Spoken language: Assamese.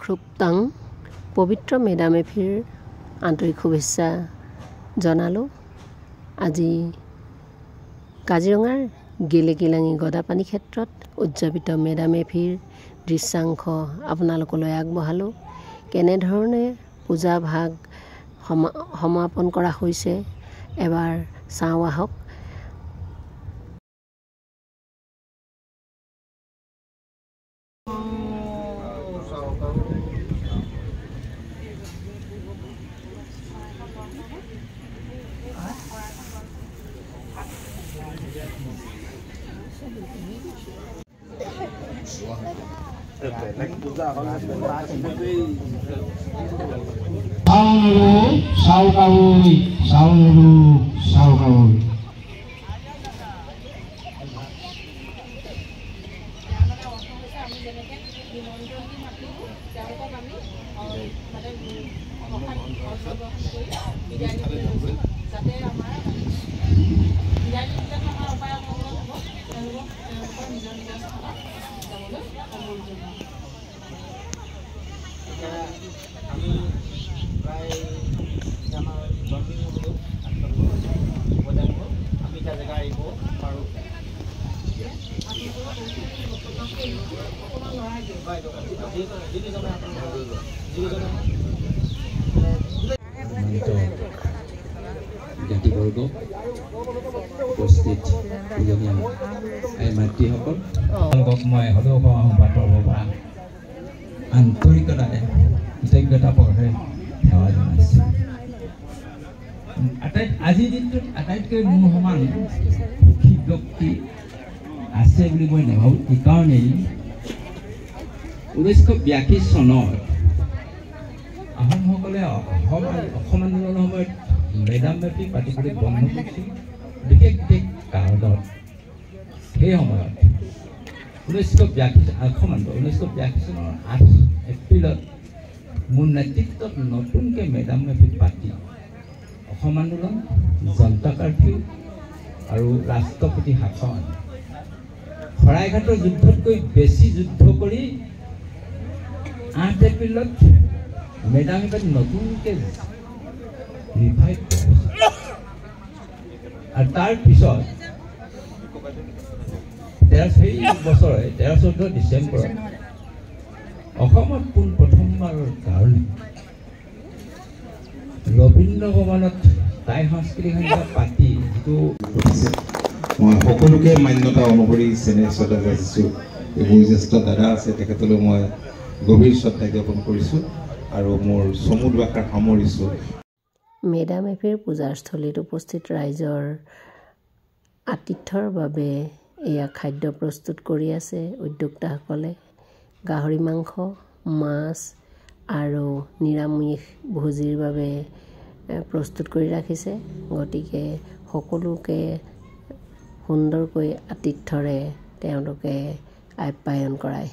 সম্পৃক্তাং পবিত্ৰ মেডামেফিৰ আন্তৰিক শুভেচ্ছা জনালোঁ। আজি কাজিৰঙাৰ গেলেকীলাঙি গদাপানী ক্ষেত্ৰত উদযাপিত মেডামেফিৰ দৃশ্যাংশ আপোনালোকলৈ আগবঢ়ালোঁ। কেনেধৰণে পূজা ভাগ সমাপন কৰা হৈছে এবাৰ চাওঁ আহক। জ্ঞাতিবৰ্গ উপস্থিত মাতৃসকল, তেওঁলোকক মই সদৌ সংবাদৰ পৰা আন্তৰিকতাৰে কৃতজ্ঞতা পৰেৰে সেৱা জনাইছোঁ। আজিৰ দিনটোত আটাইতকৈ মোৰ সমান সুখী ব্যক্তি আছে বুলি মই নাভাবোঁ। এইকাৰণেই 1982 চনত আহোমসকলে অসম আন্দোলনৰ সময়ত মেডামেফি পাতিবলৈ বন্ধ কৰিছিল। বিশেষ কাৰণত সেই সময়ত 1982 চনৰ 8 এপ্ৰিলত মোৰ নেতৃত্বত নতুনকৈ মেডামেফি পাতি অসম আন্দোলন, জনতা কাৰ্ফিউ আৰু ৰাষ্ট্ৰপতি শাসন, শৰাইঘাটৰ যুদ্ধতকৈ বেছি যুদ্ধ কৰি 8 এপ্ৰিলত মেডামেফিত নতুনকৈ ৰিভাইভ কৰিছে। আৰু তাৰ পিছত সেই বছৰে 13-14 ডিচেম্বৰত অসমত প্ৰথমবাৰৰ কাৰণে ৰবীন্দ্ৰ ভৱনত টাই সাংস্কৃতিক সন্ধ্যা পাতি যিটো মই সকলোকে মান্যতা অনুসৰি চেনেহ শ্ৰদ্ধা যাচিছোঁ। মোৰ জ্যেষ্ঠ দাদা আছে, তেখেতলৈ মই গভীৰ শ্ৰদ্ধা জ্ঞাপন কৰিছোঁ আৰু মোৰ চমু দুআষাৰ সামৰিছোঁ। মেডামেফিৰ পূজাস্থলীত উপস্থিত ৰাইজৰ আতিথ্যৰ বাবে এয়া খাদ্য প্ৰস্তুত কৰি আছে উদ্যোক্তাসকলে। গাহৰি মাংস, মাছ আৰু নিৰামিষ ভোজীৰ বাবে প্ৰস্তুত কৰি ৰাখিছে। গতিকে সকলোকে সুন্দৰকৈ আতিথ্যৰে তেওঁলোকে আপ্যায়ন কৰায়।